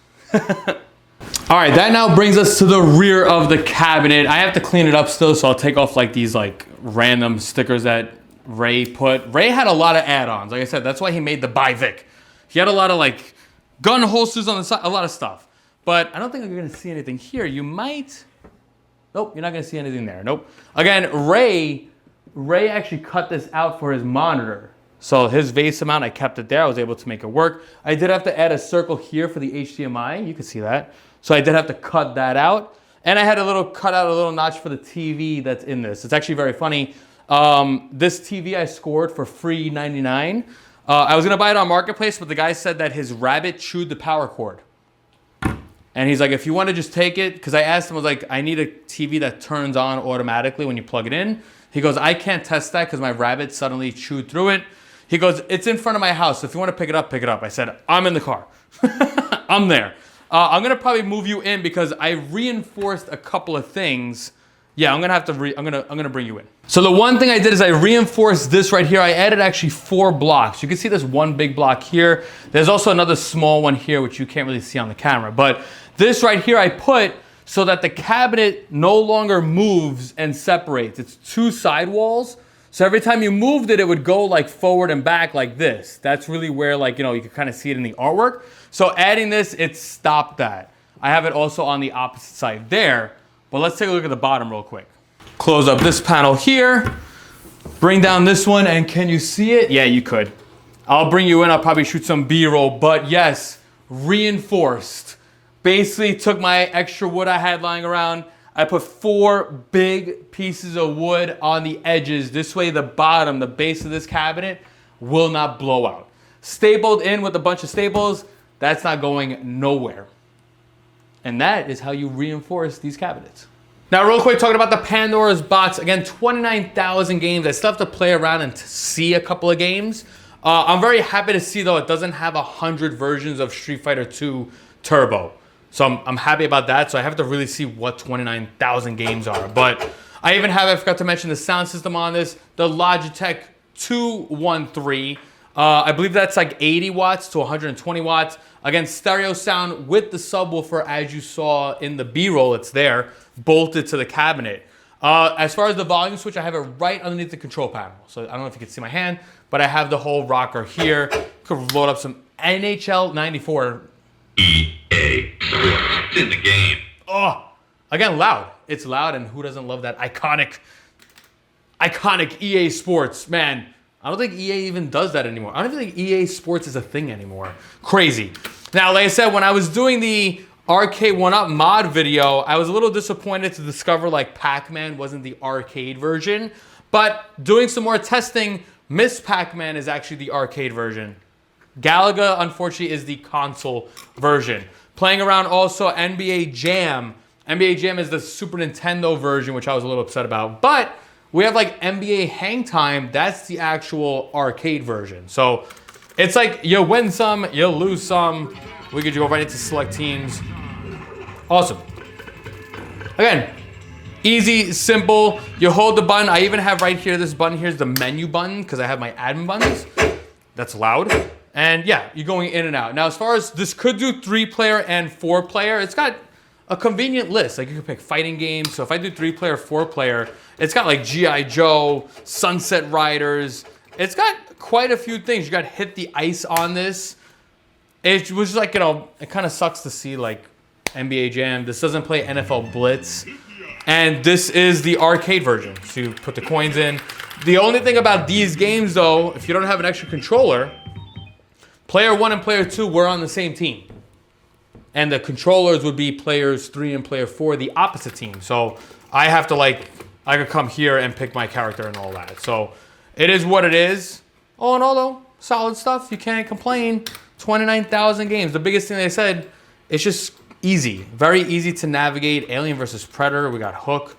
All right, that now brings us to the rear of the cabinet. I have to clean it up still, so I'll take off like these like random stickers that Ray put. Ray had a lot of add-ons. Like I said, that's why he made the Buy Vic. He had a lot of like gun holsters on the side, a lot of stuff. But I don't think you're gonna see anything here. You might, nope, you're not gonna see anything there, nope. Again, Ray actually cut this out for his monitor. So his vase amount, I kept it there. I was able to make it work. I did have to add a circle here for the HDMI. You can see that. So I did have to cut that out. And I had cut out a little notch for the TV that's in this. It's actually very funny. This TV I scored for free $99. I was gonna buy it on Marketplace, but the guy said that his rabbit chewed the power cord. And he's like, if you want to just take it, because I asked him, I was like, I need a TV that turns on automatically when you plug it in. He goes, I can't test that because my rabbit suddenly chewed through it. He goes, it's in front of my house. So if you want to pick it up, pick it up. I said, I'm in the car. I'm there. I'm gonna probably move you in because I reinforced a couple of things. Yeah, I'm gonna bring you in. So the one thing I did is I reinforced this right here. I added actually 4 blocks. You can see this one big block here. There's also another small one here, which you can't really see on the camera. But this right here I put so that the cabinet no longer moves and separates. It's 2 side walls. So every time you moved it, it would go like forward and back like this. That's really where like, you know, you can kind of see it in the artwork. So adding this, it stopped that. I have it also on the opposite side there, but let's take a look at the bottom real quick. Close up this panel here, bring down this one, and can you see it? Yeah, you could. I'll bring you in, I'll probably shoot some B-roll, but yes, reinforced. Basically took my extra wood I had lying around. I put 4 big pieces of wood on the edges. This way the bottom, the base of this cabinet will not blow out. Stapled in with a bunch of staples, that's not going nowhere. And that is how you reinforce these cabinets. Now real quick, talking about the Pandora's box. Again, 29,000 games. I still have to play around and see a couple of games. I'm very happy to see though it doesn't have 100 versions of Street Fighter 2 Turbo. So I'm happy about that. So I have to really see what 29,000 games are. But I even have, I forgot to mention the sound system on this, the Logitech 213. I believe that's like 80 watts to 120 watts. Again, stereo sound with the subwoofer, as you saw in the B-roll, it's there, bolted to the cabinet. As far as the volume switch, I have it right underneath the control panel. So I don't know if you can see my hand, but I have the whole rocker here. Could load up some NHL 94. EA Sports in the game. Oh, again, loud. It's loud, and who doesn't love that iconic EA Sports, man. I don't think EA even does that anymore. I don't even think EA Sports is a thing anymore. Crazy. Now, like I said, when I was doing the Arcade 1-Up mod video, I was a little disappointed to discover like Pac-Man wasn't the arcade version. But doing some more testing, Miss Pac-Man is actually the arcade version. Galaga, unfortunately, is the console version. Playing around also NBA Jam. NBA Jam is the Super Nintendo version, which I was a little upset about. But we have like NBA Hang Time. That's the actual arcade version. So it's like you win some, you lose some. We could go right into select teams. Awesome. Again, easy, simple. You hold the button. I even have right here, this button here is the menu button because I have my admin buttons. That's loud. And yeah, you're going in and out. Now, as far as this could do 3-player and 4-player, it's got a convenient list. Like you can pick fighting games. So if I do 3-player, 4-player, it's got like G.I. Joe, Sunset Riders. It's got quite a few things. You got Hit the Ice on this. It was like, you know, it kind of sucks to see like NBA Jam. This doesn't play NFL Blitz. And this is the arcade version. So you put the coins in. The only thing about these games though, if you don't have an extra controller, player 1 and player 2 were on the same team. And the controllers would be players 3 and player 4, the opposite team. So I have to like, I could come here and pick my character and all that. So it is what it is. All in all though, solid stuff. You can't complain. 29,000 games. The biggest thing they said, it's just easy. Very easy to navigate. Alien versus Predator. We got Hook.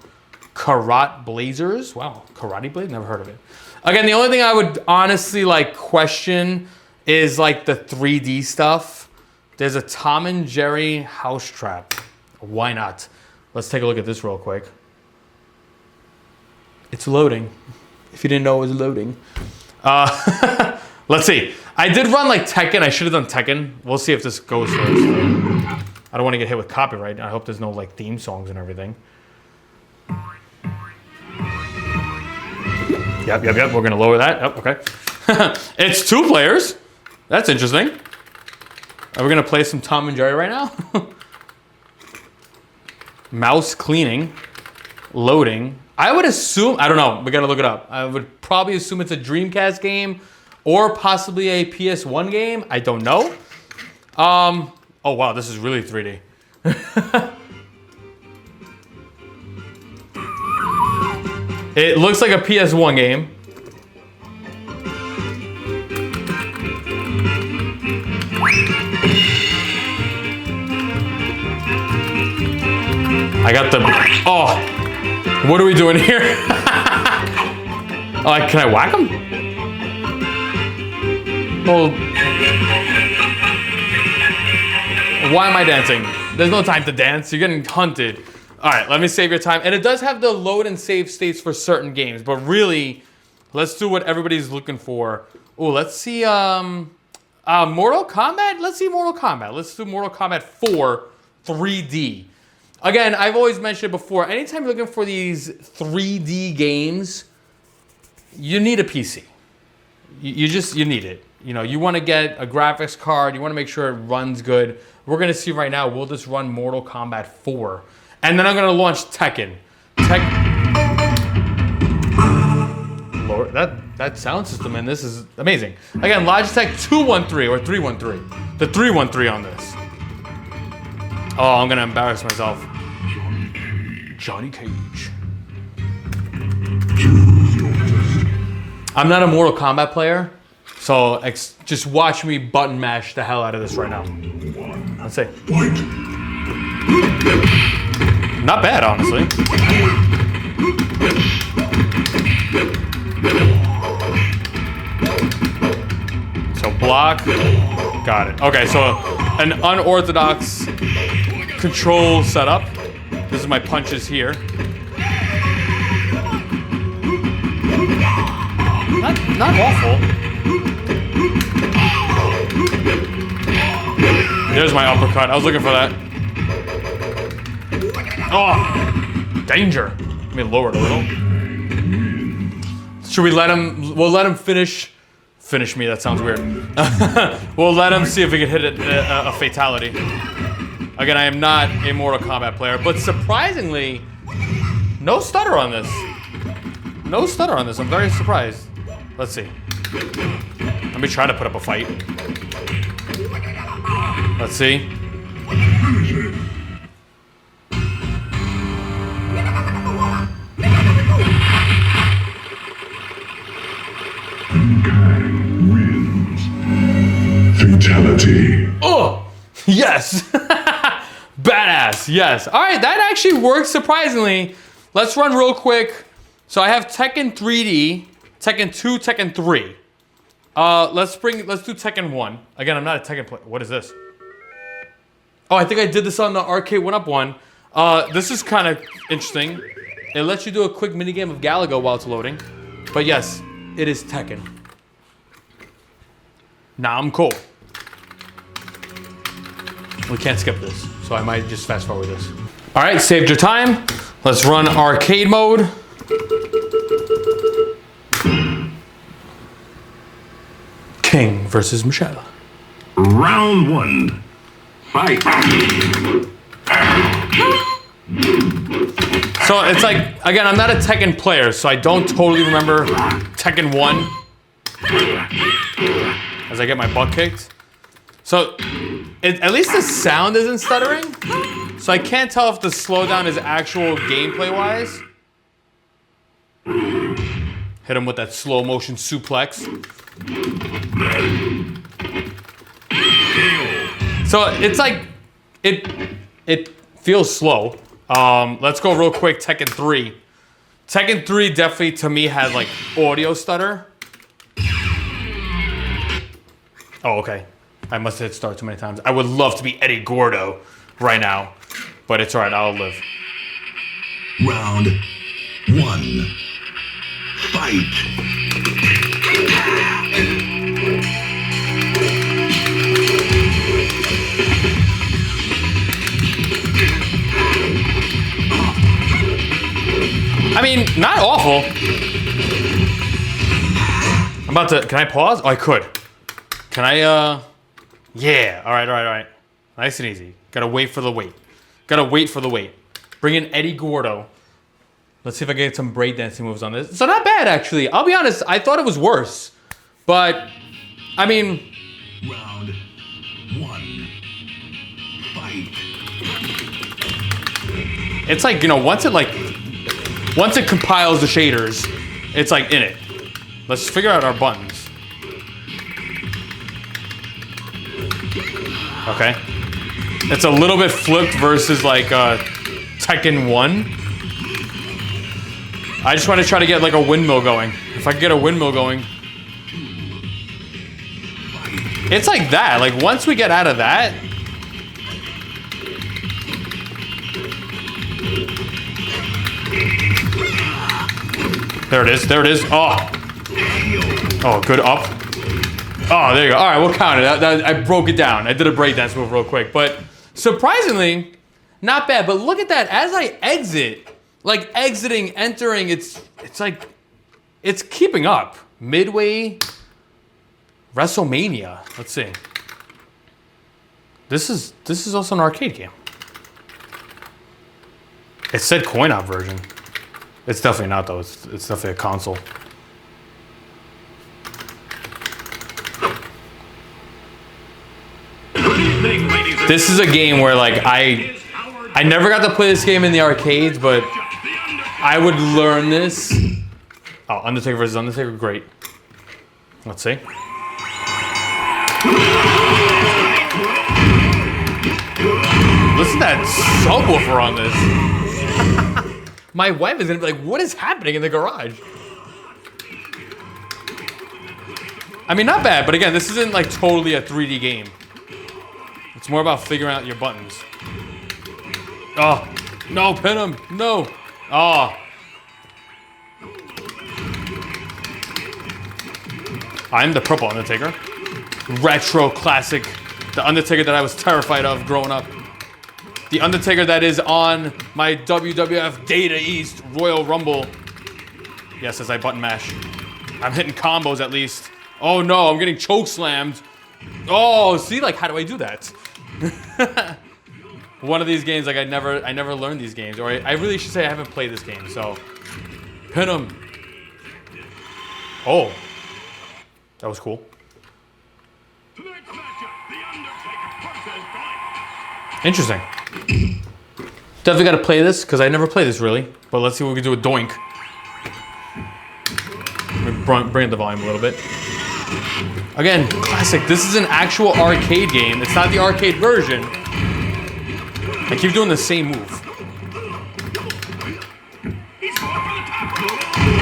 Karate Blazers. Wow, Karate Blade? Never heard of it. Again, the only thing I would honestly like question is like the 3D stuff. There's a Tom and Jerry house trap. Why not? Let's take a look at this real quick. It's loading. If you didn't know it was loading. Let's see. I did run like Tekken. I should have done Tekken. We'll see if this goes first. I don't want to get hit with copyright. I hope there's no like theme songs and everything. Yep. We're going to lower that. Oh, okay. It's 2 players. That's interesting. Are we going to play some Tom and Jerry right now? Mouse cleaning. Loading. I would assume, I don't know. We got to look it up. I would probably assume it's a Dreamcast game or possibly a PS1 game. I don't know. Oh, wow. This is really 3D. It looks like a PS1 game. I got the, oh, what are we doing here? Can I whack him? Well, why am I dancing? There's no time to dance. You're getting hunted. All right, let me save your time. And it does have the load and save states for certain games, but really, let's do what everybody's looking for. Oh, let's see, Mortal Kombat? Let's see Mortal Kombat. Let's do Mortal Kombat 4 3D. Again, I've always mentioned it before, anytime you're looking for these 3D games, you need a PC. You need it. You know, you want to get a graphics card. You want to make sure it runs good. We're going to see right now, will this run Mortal Kombat 4? And then I'm going to launch Tekken. Lord, that sound system in this is amazing. Again, Logitech 213 or 313. The 313 on this. Oh, I'm going to embarrass myself. Johnny Cage. I'm not a Mortal Kombat player, so just watch me button mash the hell out of this right now. Let's see. Not bad, honestly. So block, got it. Okay, so an unorthodox control setup. This is my punches here. Not awful. There's my uppercut. I was looking for that. Oh, danger. Let me lower it a little. Should we let him? We'll let him finish me. That sounds weird. We'll let him see if we can hit a fatality. Again, I am not a Mortal Kombat player, but surprisingly, no stutter on this. No stutter on this. I'm very surprised. Let's see. Let me try to put up a fight. Let's see. Fatality. Oh, yes. Badass, yes. All right, that actually works surprisingly. Let's run real quick. So I have Tekken 3D, Tekken 2, Tekken 3. Let's do Tekken 1. Again, I'm not a Tekken player. What is this? Oh, I think I did this on the Arcade 1-Up one. This is kind of interesting. It lets you do a quick minigame of Galaga while it's loading. But yes, it is Tekken. Nah, I'm cool. We can't skip this, so I might just fast forward this. All right, saved your time. Let's run arcade mode. King versus Michelle. Round 1. Fight. So it's like, again, I'm not a Tekken player, so I don't totally remember Tekken 1 as I get my butt kicked. So at least the sound isn't stuttering, so I can't tell if the slowdown is actual gameplay wise. Hit him with that slow motion suplex. So it's like, it feels slow. Let's go real quick, Tekken 3. Tekken 3 definitely, to me, had like audio stutter. Oh, okay. I must have hit start too many times. I would love to be Eddie Gordo right now, but it's all right, I'll live. Round 1. Fight. I mean, not awful. I'm about to, can I pause? Oh, I could. Can I, yeah, all right. Nice and easy. Gotta wait for the wait. Bring in Eddie Gordo. Let's see if I can get some breakdancing moves on this. So not bad, actually. I'll be honest, I thought it was worse. But, I mean... Round 1. Fight. It's like, you know, once it compiles the shaders, it's like in it. Let's figure out our buttons. Okay. It's a little bit flipped versus like Tekken 1. I just want to try to get like a windmill going. If I can get a windmill going. It's like that. Like once we get out of that. There it is. Oh, good up. Oh, there you go. All right, we'll count it. I broke it down. I did a breakdance move real quick. But surprisingly, not bad. But look at that. As I exit, like exiting, entering, it's like It's keeping up. Midway, WrestleMania. Let's see. This is also an arcade game. It said coin-op version. It's definitely not though. It's definitely a console. This is a game where like I never got to play this game in the arcades, but I would learn this. Oh, Undertaker versus Undertaker, great. Let's see. Listen to that subwoofer on this. My wife is gonna be like, what is happening in the garage? I mean, not bad, but again, this isn't like totally a 3D game. It's more about figuring out your buttons. Oh, no, pin him, no. Oh. I'm the purple Undertaker. Retro classic. The Undertaker that I was terrified of growing up. The Undertaker that is on my WWF Data East Royal Rumble. Yes, as I button mash. I'm hitting combos at least. Oh no, I'm getting choke slammed. Oh, see, like, how do I do that? One of these games, like, I never learned these games. Or I really should say I haven't played this game, so. Pin him. Oh. That was cool. Interesting. Definitely got to play this because I never played this really. But let's see what we can do with Doink. Bring up the volume a little bit. Again, classic. This is an actual arcade game. It's not the arcade version. I keep doing the same move.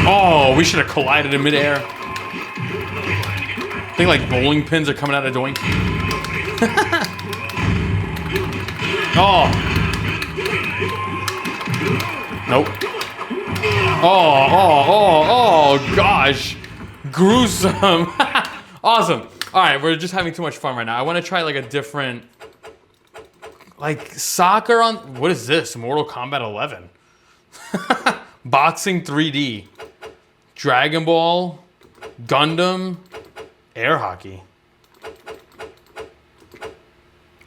Oh, we should have collided in midair. I think like bowling pins are coming out of Doink. Oh. Nope. Oh, gosh. Gruesome. Awesome. All right, we're just having too much fun right now. I want to try like a different, like soccer on, what is this? Mortal Kombat 11. Boxing 3D. Dragon Ball. Gundam. Air hockey.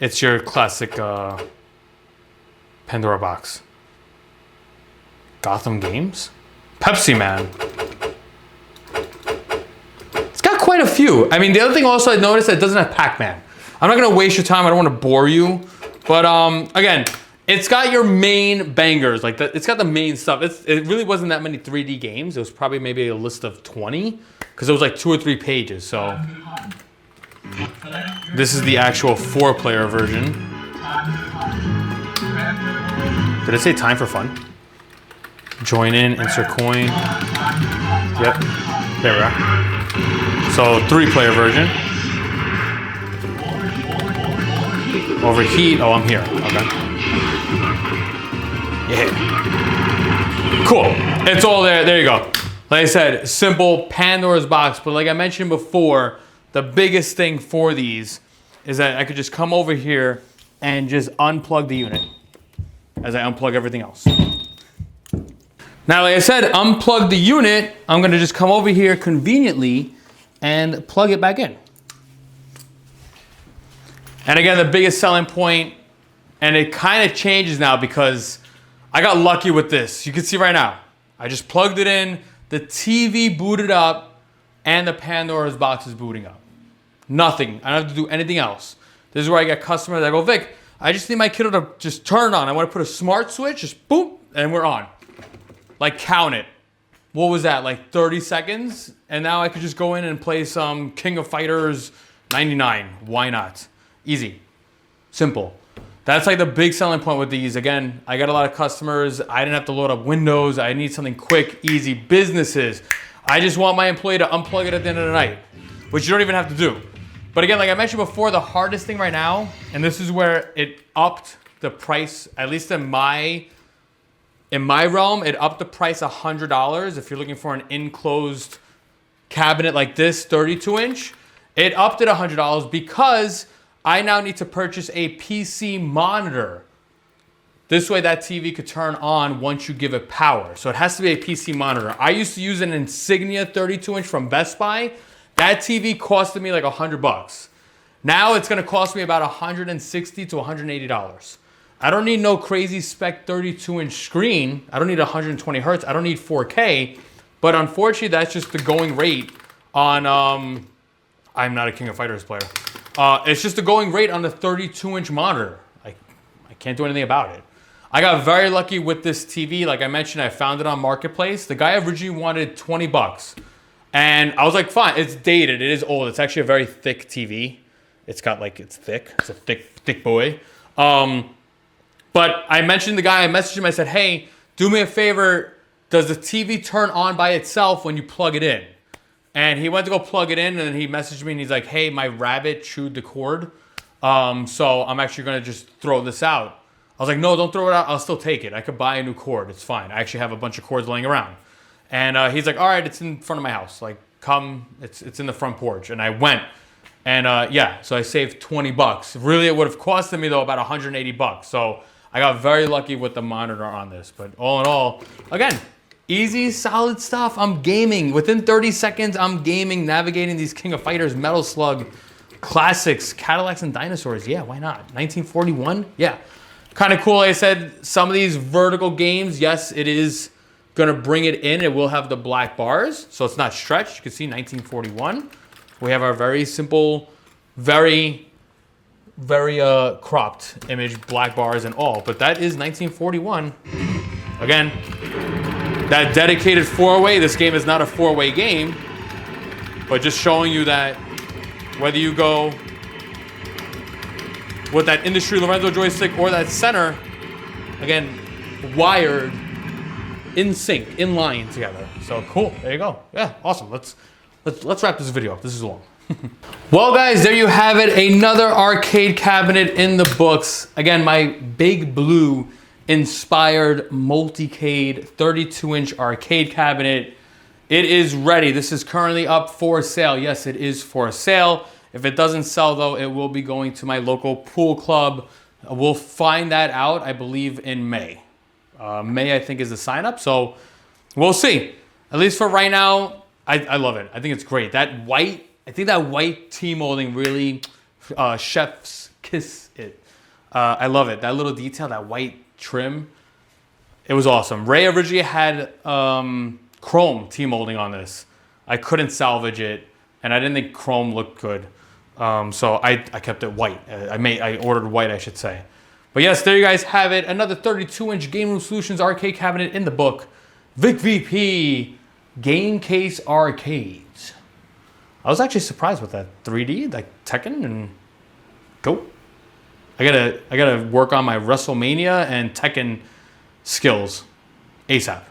It's your classic Pandora box. Gotham Games? Pepsi Man. It's got quite a few. I mean, the other thing also I noticed that it doesn't have Pac-Man. I'm not gonna waste your time, I don't wanna bore you. But again, it's got your main bangers. Like it's got the main stuff. It really wasn't that many 3D games. It was probably maybe a list of 20, because it was like 2 or 3 pages, so. This is the actual 4-player version. Did it say time for fun? Join in, insert coin. Yep, there we are. So 3-player version. Overheat, oh, I'm here, okay. Yeah. Cool, it's all there you go. Like I said, simple Pandora's box, but like I mentioned before, the biggest thing for these is that I could just come over here and just unplug the unit as I unplug everything else. Now, like I said, unplug the unit. I'm gonna just come over here conveniently and plug it back in. And again, the biggest selling point, and it kind of changes now because I got lucky with this. You can see right now, I just plugged it in, the TV booted up, and the Pandora's box is booting up. Nothing, I don't have to do anything else. This is where I get customers that go, Vic, I just need my kiddo to just turn on. I want to put a smart switch, just boom, and we're on. Like count it. What was that, like 30 seconds? And now I could just go in and play some King of Fighters 99. Why not? Easy, simple. That's like the big selling point with these. Again, I got a lot of customers. I didn't have to load up Windows. I need something quick, easy. Businesses. I just want my employee to unplug it at the end of the night, which you don't even have to do. But again, like I mentioned before, the hardest thing right now, and this is where it upped the price, at least in my realm, it upped the price $100. If you're looking for an enclosed cabinet like this, 32-inch, it upped it $100 because I now need to purchase a PC monitor This way that TV could turn on once you give it power. So it has to be a PC monitor. I used to use an Insignia 32-inch from Best Buy. That TV costed me like $100. Now it's gonna cost me about $160 to $180. I don't need no crazy spec 32-inch screen. I don't need 120 hertz. I don't need 4K. But unfortunately, that's just the going rate on, I'm not a King of Fighters player. It's just the going rate on the 32-inch monitor. I can't do anything about it. I got very lucky with this TV. Like I mentioned, I found it on Marketplace. The guy originally wanted $20. And I was like, fine, it's dated, it is old. It's actually a very thick TV. It's got like, it's thick. It's a thick boy. But I mentioned the guy, I messaged him, I said, hey, do me a favor. Does the TV turn on by itself when you plug it in? And he went to go plug it in, and then he messaged me and he's like, hey, my rabbit chewed the cord. So I'm actually gonna just throw this out. I was like, no, don't throw it out. I'll still take it. I could buy a new cord. It's fine. I actually have a bunch of cords laying around. And he's like, all right, it's in front of my house. Like, come, it's in the front porch. And I went. And yeah, so I saved $20. Really, it would have costed me, though, about $180. So I got very lucky with the monitor on this. But all in all, again, easy, solid stuff. I'm gaming. Within 30 seconds, I'm gaming, navigating these King of Fighters, Metal Slug, classics, Cadillacs and dinosaurs. Yeah, why not? 1941? Yeah. Kind of cool. Like I said, some of these vertical games, yes, it is going to bring it in. It will have the black bars, so it's not stretched. You can see 1941. We have our very simple, very cropped image, black bars and all. But that is 1941. Again, that dedicated four-way. This game is not a four-way game, but just showing you that whether you go with that Industry Lorenzo joystick or that center, again, wired in sync, in line together. So cool, there you go. Yeah, awesome. Let's wrap this video up. This is long. Well, guys, there you have it. Another arcade cabinet in the books. Again, my Big Blue inspired multicade 32-inch arcade cabinet. It is ready. This is currently up for sale. Yes, it is for sale. If it doesn't sell, though, it will be going to my local pool club. We'll find that out, I believe, in May. May, I think, is the sign up. So we'll see. At least for right now, I love it. I think it's great. That white, I think that white T-molding really, chef's kiss it. I love it. That little detail, that white trim, it was awesome. Ray originally had chrome T-molding on this. I couldn't salvage it, and I didn't think chrome looked good. So I kept it white. I ordered white, I should say. But yes, there you guys have it. Another 32-inch Game Room Solutions arcade cabinet in the book. Vic VP Gamecase Arcades. I was actually surprised with that 3D, like Tekken and go. I gotta work on my WrestleMania and Tekken skills ASAP.